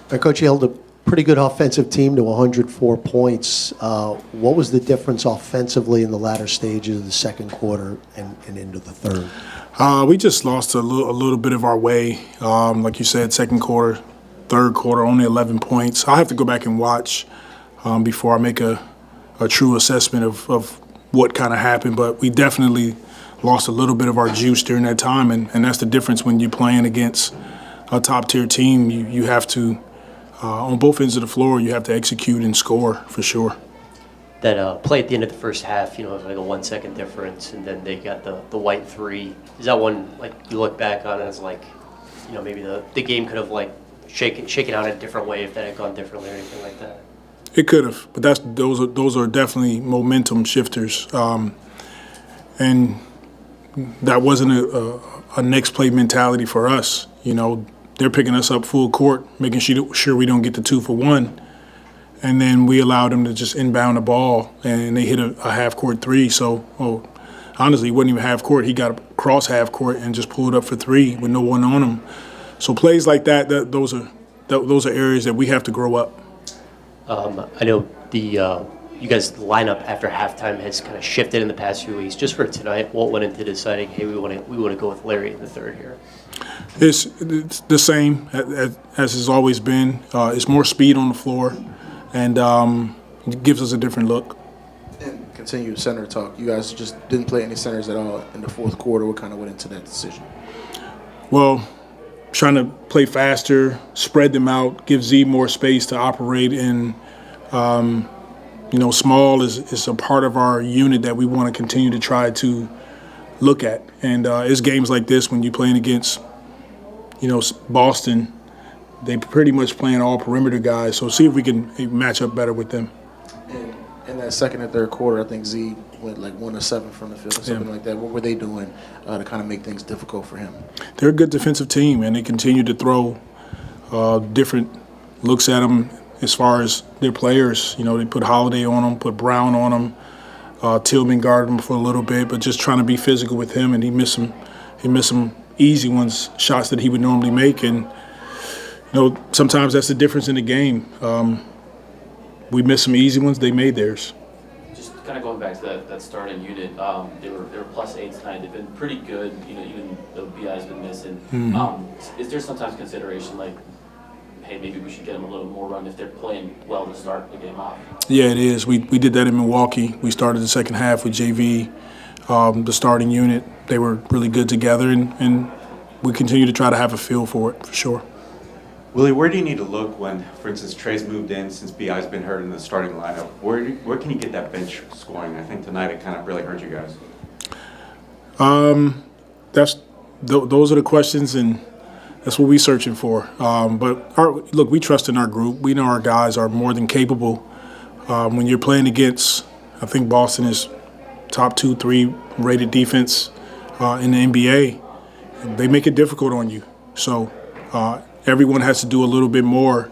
Coach, you held a pretty good offensive team to 104 points. What was the difference offensively in the latter stages of the second quarter and into the third? We just lost a little bit of our way. Like you said, second quarter, third quarter, only 11 points. I'll have to go back and watch before I make a true assessment of what kind of happened. But we definitely lost a little bit of our juice during that time, and that's the difference when you're playing against a top-tier team. You have to, on both ends of the floor, you have to execute and score for sure. That play at the end of the first half, it was like a 1 second difference, and then they got the white three. Is that one, like, you look back on as like, maybe the game could have like shaken out in a different way if that had gone differently or anything like that? It could have, but those are definitely momentum shifters, and that wasn't a next play mentality for us. They're picking us up full court, making sure we don't get the 2 for 1. And then we allowed them to just inbound the ball, and they hit a half-court three. So, honestly, it wasn't even half-court. He got across half-court and just pulled up for 3 with no one on him. So plays like that, those are areas that we have to grow up. I know you guys' lineup after halftime has kind of shifted in the past few weeks. Just for tonight, what went into deciding, hey, we want to go with Larry in the third here? It's the same as it's always been. It's more speed on the floor. And it gives us a different look. And continue center talk. You guys just didn't play any centers at all in the fourth quarter. What kind of went into that decision? Well, trying to play faster, spread them out, give Z more space to operate in. Small is a part of our unit that we want to continue to try to look at. And it's games like this when you're playing against, Boston. They pretty much playing all perimeter guys, so see if we can match up better with them. And in that second and third quarter, I think Z went like 1 of 7 from the field or something like that. What were they doing to kind of make things difficult for him? They're a good defensive team, and they continue to throw different looks at them as far as their players. They put Holiday on them, put Brown on them, Tillman guarded him for a little bit, but just trying to be physical with him, and he missed some easy ones, shots that he would normally make, and sometimes that's the difference in the game. We missed some easy ones. They made theirs. Just kind of going back to that starting unit, they were +8 tonight. They've been pretty good, even though BI's been missing. Mm-hmm. Is there sometimes consideration like, hey, maybe we should get them a little more run if they're playing well to start the game off? Yeah, it is. We did that in Milwaukee. We started the second half with JV, the starting unit. They were really good together, and we continue to try to have a feel for it, for sure. Willie, where do you need to look when, for instance, Trey's moved in since BI's been hurt in the starting lineup? Where can you get that bench scoring? I think tonight it kind of really hurt you guys. Those are the questions, and that's what we're searching for. But we trust in our group. We know our guys are more than capable. When you're playing against, I think Boston is top 2-3 rated defense in the NBA. They make it difficult on you. So. Everyone has to do a little bit more.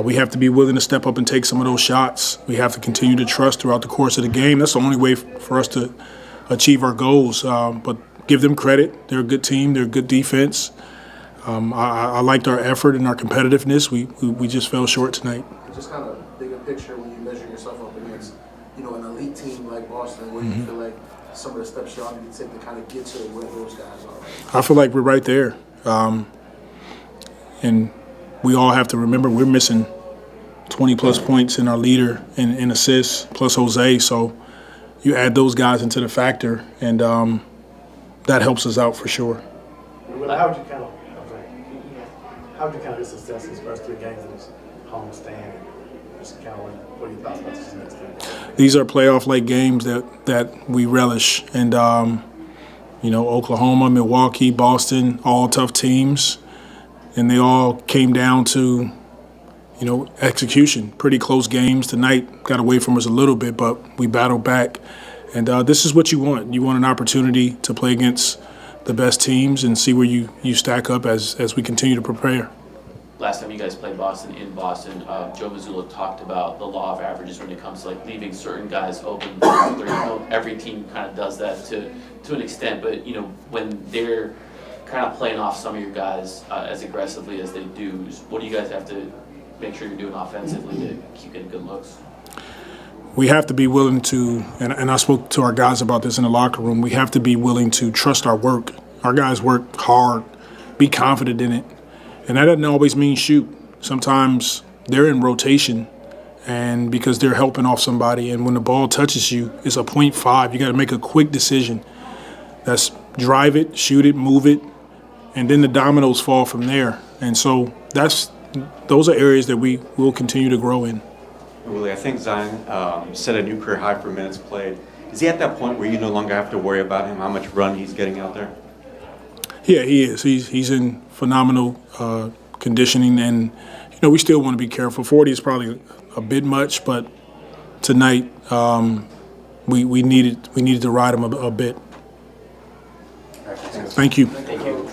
We have to be willing to step up and take some of those shots. We have to continue to trust throughout the course of the game. That's the only way for us to achieve our goals. But give them credit. They're a good team. They're a good defense. I liked our effort and our competitiveness. We just fell short tonight. Just kind of bigger picture when you measure yourself up against, an elite team like Boston, where you feel like some of the steps y'all need to take to kind of get to where those guys are. I feel like we're right there. And we all have to remember we're missing 20-plus points in our leader in assists, plus Jose. So you add those guys into the factor, and that helps us out for sure. How would you count his success in his first 3 games in his home stand? Just kind of what are your thoughts about this next game? These are playoff-like games that we relish. And, Oklahoma, Milwaukee, Boston, all tough teams. And they all came down to, execution. Pretty close games tonight. Got away from us a little bit, but we battled back. And this is what you want. You want an opportunity to play against the best teams and see where you stack up as we continue to prepare. Last time you guys played Boston in Boston, Joe Mazzulla talked about the law of averages when it comes to leaving certain guys open. Every team kind of does that to an extent, but when they're kind of playing off some of your guys as aggressively as they do, what do you guys have to make sure you're doing offensively to keep getting good looks? We have to be willing to, and I spoke to our guys about this in the locker room, we have to be willing to trust our work. Our guys work hard, be confident in it. And that doesn't always mean shoot. Sometimes they're in rotation, and because they're helping off somebody, and when the ball touches you, it's a 0.5. You got to make a quick decision. That's drive it, shoot it, move it, and then the dominoes fall from there. And so those are areas that we will continue to grow in. Willie, I think Zion set a new career high for minutes played. Is he at that point where you no longer have to worry about him, how much run he's getting out there? Yeah, he is. He's in phenomenal conditioning, and we still want to be careful. 40 is probably a bit much, but tonight we needed to ride him a bit. Thank you. Thank you.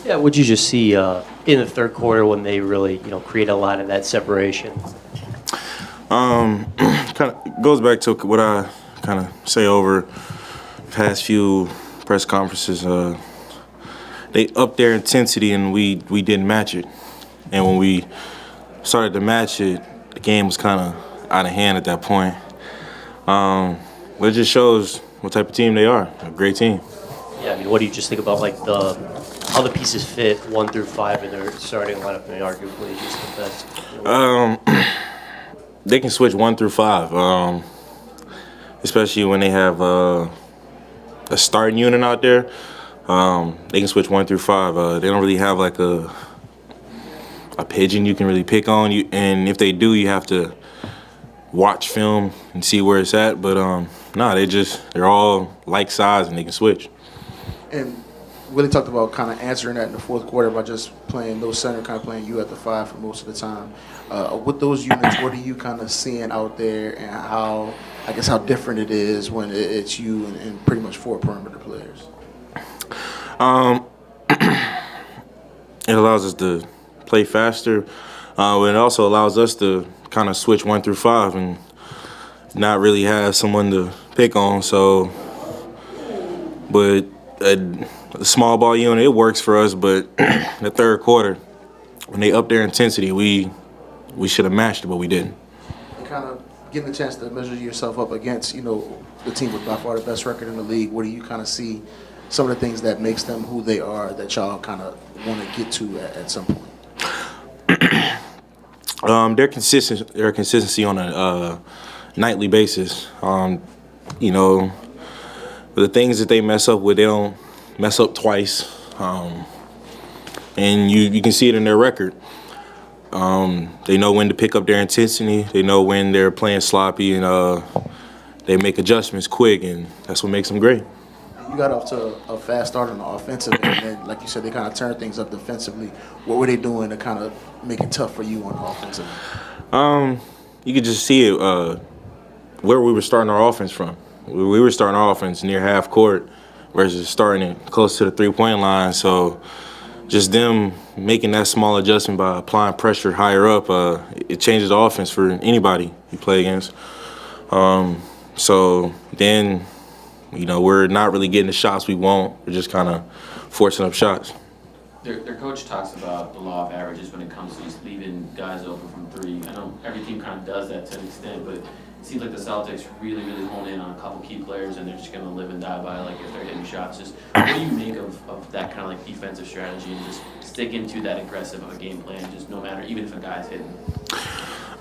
Yeah, what'd you just see in the third quarter when they really, create a lot of that separation? Kind of goes back to what I kind of say over the past few press conferences. They upped their intensity and we didn't match it. And when we started to match it, the game was kind of out of hand at that point. But it just shows what type of team they are. A great team. Yeah, I mean, what do you just think about how the pieces fit 1 through 5 in their starting lineup? I mean, arguably just the best. They can switch 1 through 5, especially when they have a starting unit out there. They can switch 1 through 5. They don't really have like a pigeon you can really pick on. And if they do, you have to watch film and see where it's at. But they're all like size and they can switch. And Willie talked about kind of answering that in the fourth quarter by just playing no center, kind of playing you at the 5 for most of the time. With those units, what are you kind of seeing out there, and how different it is when it's you and pretty much 4 perimeter players? It allows us to play faster. It also allows us to kind of switch 1 through 5 and not really have someone to pick on. So, but a small ball unit, it works for us. But the third quarter, when they upped their intensity, we should have matched it, but we didn't. Kind of getting a chance to measure yourself up against, the team with by far the best record in the league. Where do you kind of see some of the things that makes them who they are that y'all kind of want to get to at some point? Their consistency on a nightly basis. The things that they mess up with, they don't mess up twice. And you can see it in their record. They know when to pick up their intensity. They know when they're playing sloppy, and they make adjustments quick, and that's what makes them great. You got off to a fast start on the offensive end, and then, like you said, they kind of turned things up defensively. What were they doing to kind of make it tough for you on the offensive end? You could just see it where we were starting our offense from. We were starting our offense near half court versus starting it close to the three-point line. So just them making that small adjustment by applying pressure higher up, it changes the offense for anybody you play against. So then, we're not really getting the shots we want. We're just kind of forcing up shots. Their coach talks about the law of averages when it comes to just leaving guys open from 3. I know every team kind of does that to an extent, but it seems like the Celtics really, really hone in on a couple key players, and they're just going to live and die by if they're hitting shots. Just what do you make of that kind of defensive strategy and just sticking to that aggressive of a game plan, just no matter, even if a guy's hitting?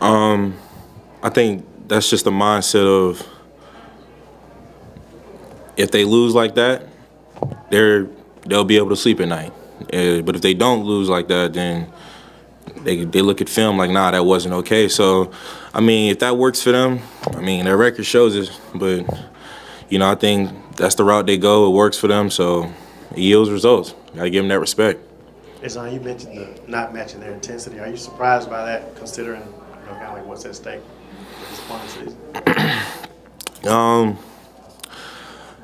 I think that's just the mindset of if they lose like that, they'll be able to sleep at night. But if they don't lose like that, then they look at film like, nah, that wasn't okay. So, if that works for them, their record shows it. But, I think that's the route they go. It works for them, so it yields results. Got to give them that respect. Zon, you mentioned the not matching their intensity. Are you surprised by that, considering kind of like what's at stake with this point season?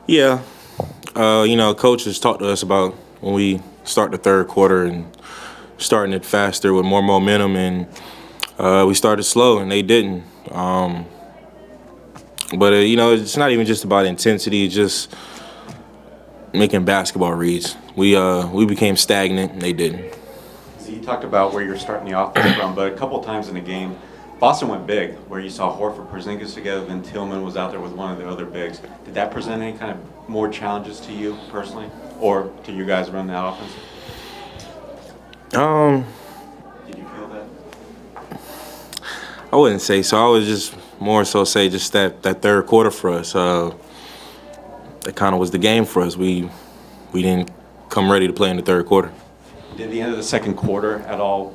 Yeah. Coach has talked to us about when we start the third quarter and starting it faster with more momentum, and we started slow and they didn't. But it's not even just about intensity, it's just making basketball reads. We became stagnant and they didn't. So you talked about where you're starting the offense from, but a couple of times in the game, Boston went big, where you saw Horford, Porzingis together, then Tillman was out there with one of the other bigs. Did that present any kind of more challenges to you personally, or to you guys running that offense? Did you feel that? I wouldn't say so. I would just more so say just that third quarter for us. That kind of was the game for us. We didn't come ready to play in the third quarter. Did the end of the second quarter at all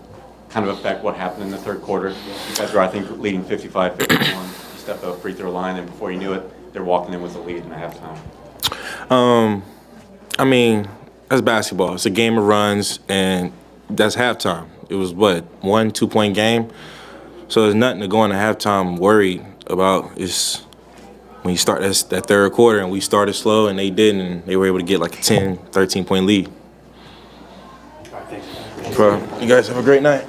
kind of affect what happened in the third quarter? You guys were, I think, leading 55-51. You stepped up free throw line, and before you knew it, they're walking in with a lead in the halftime. That's basketball. It's a game of runs, and that's halftime. It was, 1-2 point game. So there's nothing to go into halftime worried about. It's when you start that third quarter and we started slow and they didn't, and they were able to get like a 10, 13-point lead. You guys have a great night.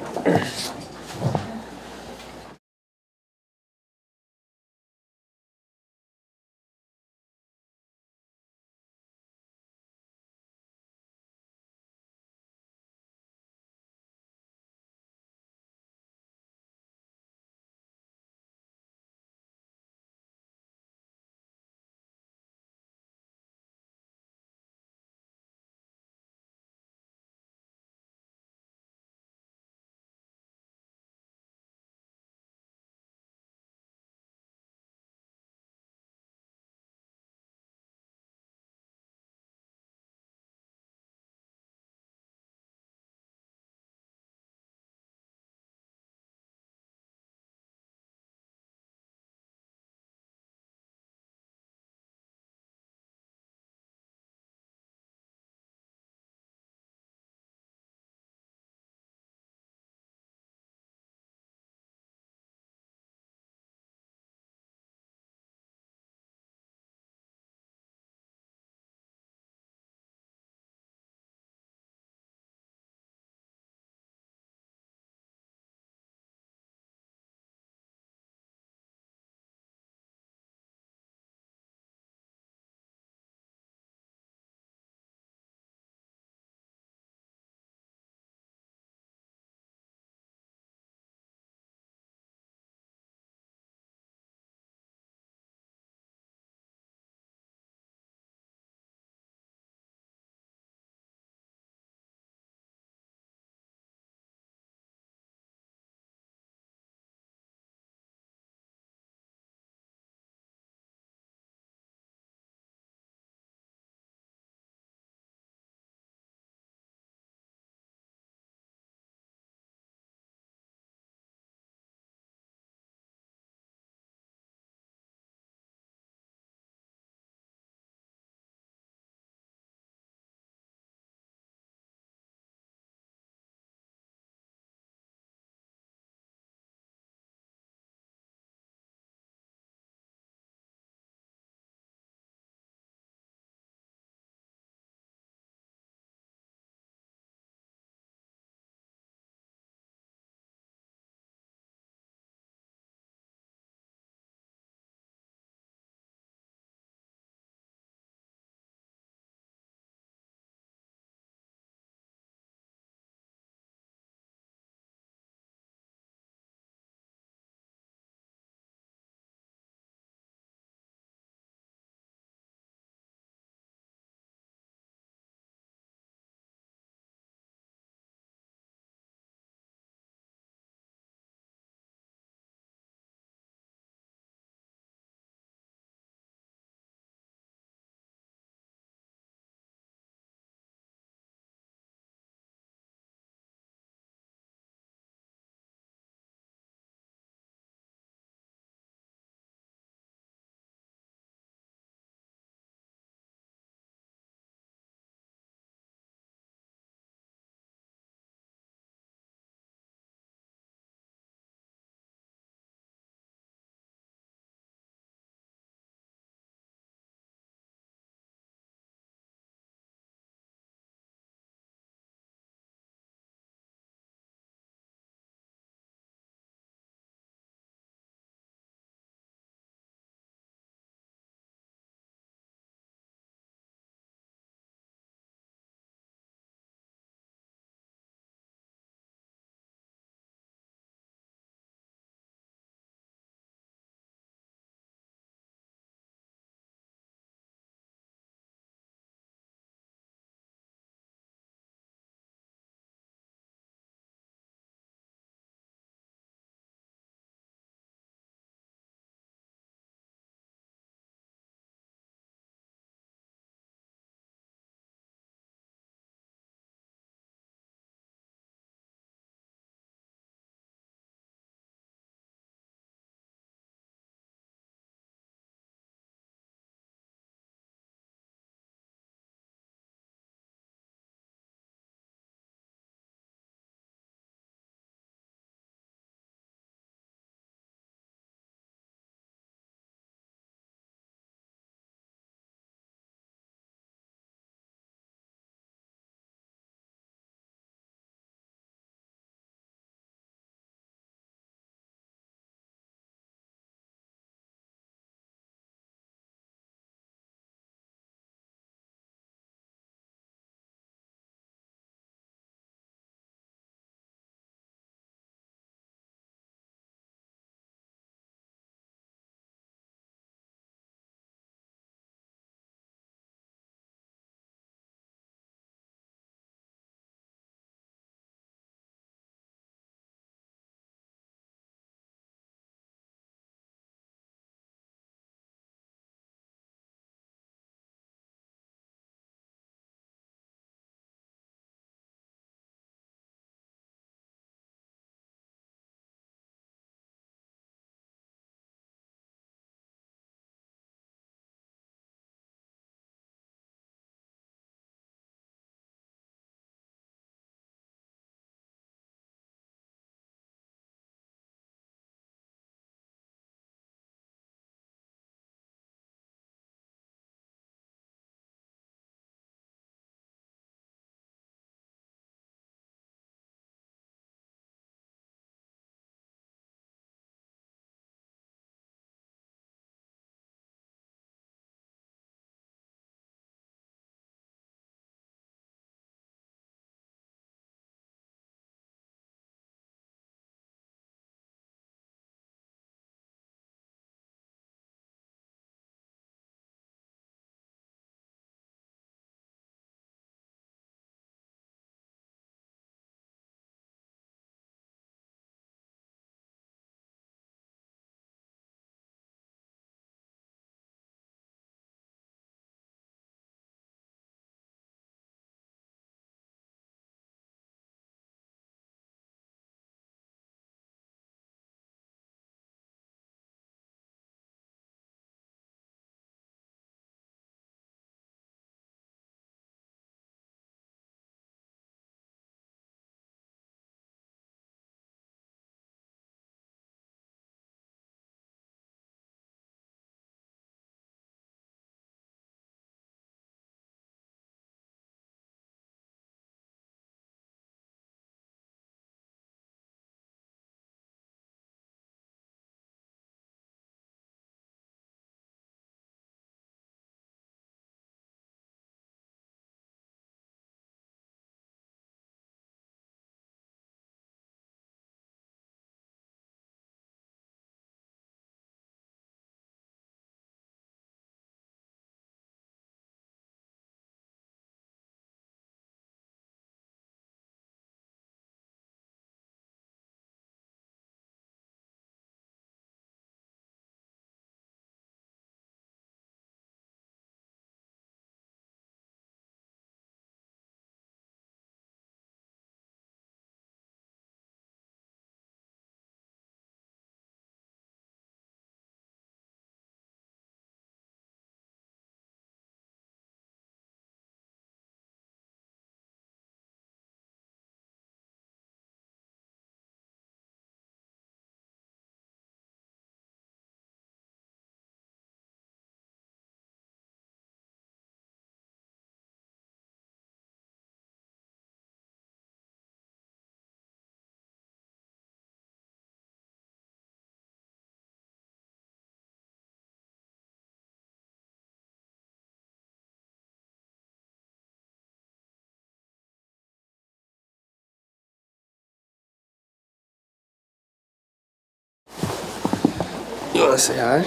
You want to say hi?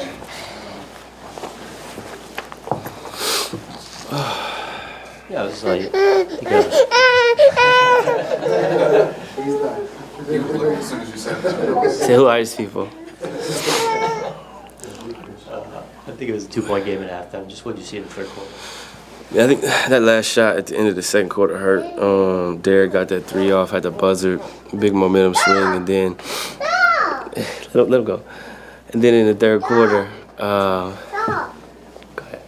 Yeah, I was like, you got Say who are these people? I think it was a 2-point game at halftime. Just what did you see in the third quarter? Yeah, I think that last shot at the end of the second quarter hurt. Derek got that 3 off, had the buzzer, big momentum swing, and then let him go. And then in the third quarter, go ahead.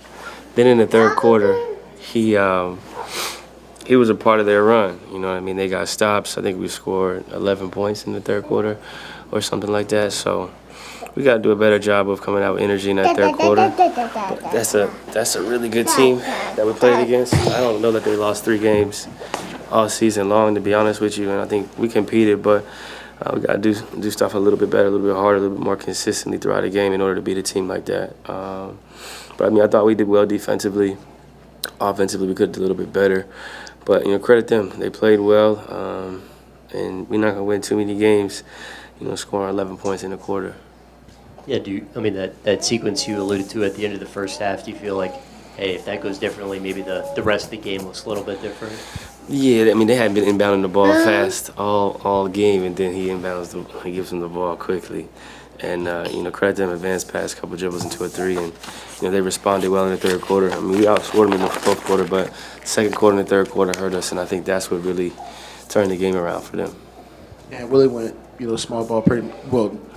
Then in the third quarter, he was a part of their run. You know what I mean? They got stops. I think we scored 11 points in the third quarter or something like that. So we got to do a better job of coming out with energy in that third quarter. But that's a really good team that we played against. I don't know that they lost 3 games all season long, to be honest with you. And I think we competed, but we got to do stuff a little bit better, a little bit harder, a little bit more consistently throughout the game in order to beat a team like that. But I mean, I thought we did well defensively. Offensively, we could do a little bit better. But, you know, credit them. They played well, and we're not going to win too many games, you know, scoring 11 points in a quarter. Yeah, that sequence you alluded to at the end of the first half, do you feel like, hey, if that goes differently, maybe the rest of the game looks a little bit different? Yeah, I mean, they hadn't been inbounding the ball fast all game, and then he gives them the ball quickly. And, you know, credit them, advanced pass, couple dribbles into a 3, and, you know, they responded well in the third quarter. I mean, we outscored them in the fourth quarter, but second quarter and the third quarter hurt us, and I think that's what really turned the game around for them. And Willie went, you know, small ball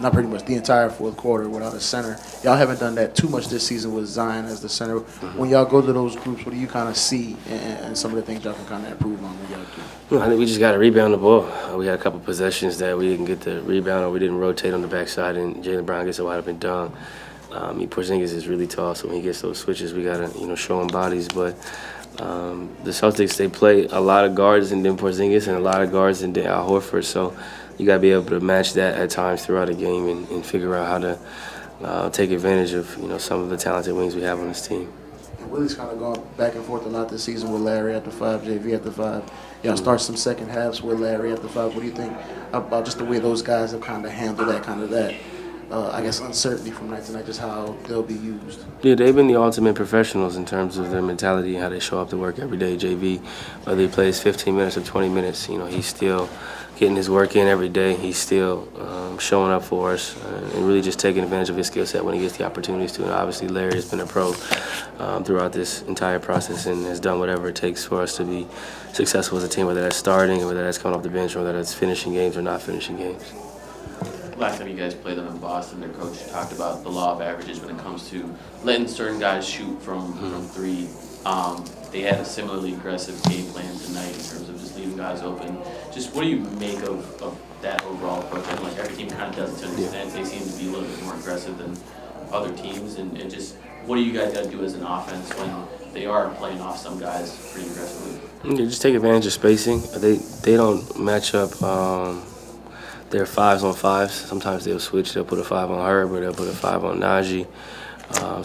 not pretty much the entire fourth quarter without a center. Y'all haven't done that too much this season with Zion as the center. When y'all go to those groups, what do you kind of see and some of the things y'all can kind of improve on when y'all do? Well, I think we just got to rebound the ball. We had a couple possessions that we didn't get the rebound or we didn't rotate on the backside, and Jaylen Brown gets a wide open dunk. Porzingis is really tall, so when he gets those switches, we got to, you know, show him bodies. But the Celtics, they play a lot of guards and then Porzingis and a lot of guards and then Al Horford, so you got to be able to match that at times throughout the game and figure out how to take advantage of, you know, some of the talented wings we have on this team. And Willie's kind of gone back and forth a lot this season with Larry at the 5, JV at the 5. Y'all start some second halves with Larry at the 5. What do you think about just the way those guys have kind of handled that I guess, uncertainty from night to night, just how they'll be used? Yeah, they've been the ultimate professionals in terms of their mentality and how they show up to work every day. JV, whether he plays 15 minutes or 20 minutes, you know, he's still getting his work in every day. He's still showing up for us and really just taking advantage of his skill set when he gets the opportunities to. And obviously, Larry has been a pro throughout this entire process and has done whatever it takes for us to be successful as a team, whether that's starting or whether that's coming off the bench or whether that's finishing games or not finishing games. Last time you guys played them in Boston, their coach talked about the law of averages when it comes to letting certain guys shoot from 3. They had a similarly aggressive game plan tonight in terms of just leaving guys open. Just what do you make of that overall approach? I mean, like every team kind of does it to an extent. They seem to be a little bit more aggressive than other teams. And just what do you guys got to do as an offense when they are playing off some guys pretty aggressively? Yeah, just take advantage of spacing. They don't match up their 5s on 5s. Sometimes they'll switch. They'll put a 5 on Herbert. They'll put a 5 on Naji.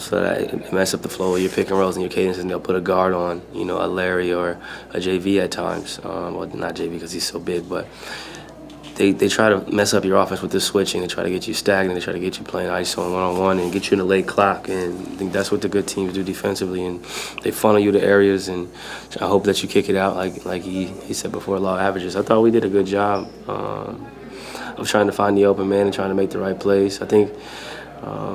So that it mess up the flow of your pick and rolls and your cadences, and they'll put a guard on, you know, a Larry or a JV at times. Well, not JV because he's so big, but they try to mess up your offense with this switching. They try to get you stagnant. They try to get you playing ISO and one-on-one and get you in a late clock. And I think that's what the good teams do defensively. And they funnel you to areas, and I hope that you kick it out like he said before, law of averages. I thought we did a good job of trying to find the open man and trying to make the right plays. I think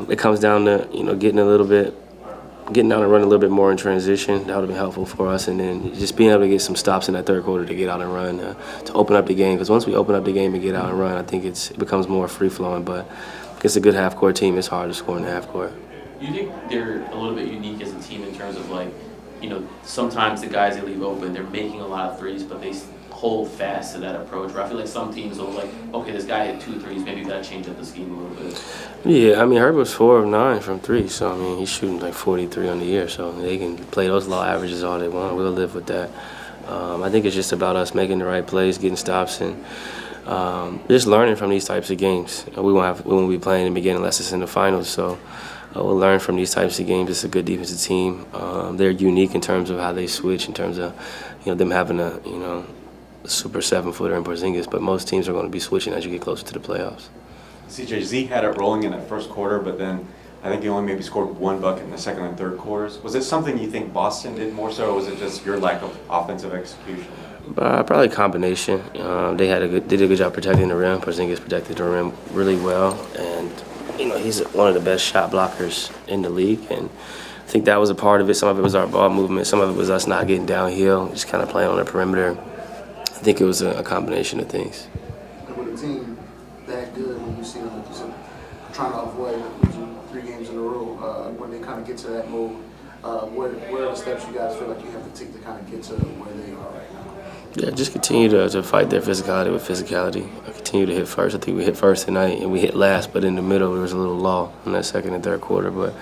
it comes down to, you know, getting down and run a little bit more in transition. That would have been helpful for us, and then just being able to get some stops in that third quarter to get out and run to open up the game. Because once we open up the game and get out and run, I think it becomes more free flowing. But against a good half court team, it's hard to score in the half court. You think they're a little bit unique as a team in terms of, like, you know, sometimes the guys they leave open, they're making a lot of threes, but they hold fast to that approach, where I feel like some teams will, like, okay, this guy hit 2 threes, maybe you got to change up the scheme a little bit. Yeah, I mean, Herbert's 4 of 9 from 3, so, I mean, he's shooting like 43 on the year, so they can play those law averages all they want. We'll live with that. I think it's just about us making the right plays, getting stops, and just learning from these types of games. We won't be playing in the beginning unless it's in the finals, so we'll learn from these types of games. It's a good defensive team. They're unique in terms of how they switch, in terms of, you know, them having a, you know, super 7-footer in Porzingis, but most teams are going to be switching as you get closer to the playoffs. CJ, Z had it rolling in that first quarter, but then I think he only maybe scored one bucket in the second and third quarters. Was it something you think Boston did more so, or was it just your lack of offensive execution? Probably a combination. They did a good job protecting the rim. Porzingis protected the rim really well, and he's one of the best shot blockers in the league. And I think that was a part of it. Some of it was our ball movement. Some of it was us not getting downhill, just kind of playing on the perimeter. I think it was a combination of things. With a team that good, when you see them, like you said, trying to avoid losing 3 games in a row, when they kind of get to that mode, what are the steps you guys feel like you have to take to kind of get to where they are right now? Yeah, just continue to fight their physicality with physicality. Continue to hit first. I think we hit first tonight, and we hit last, but in the middle there was a little lull in that second and third quarter. But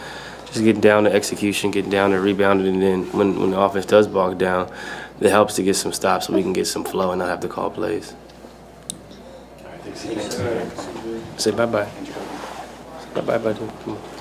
just getting down to execution, getting down to rebounding, and then when the offense does bog down, it helps to get some stops so we can get some flow and not have to call plays. Say bye-bye. Say bye-bye, dude. Come on.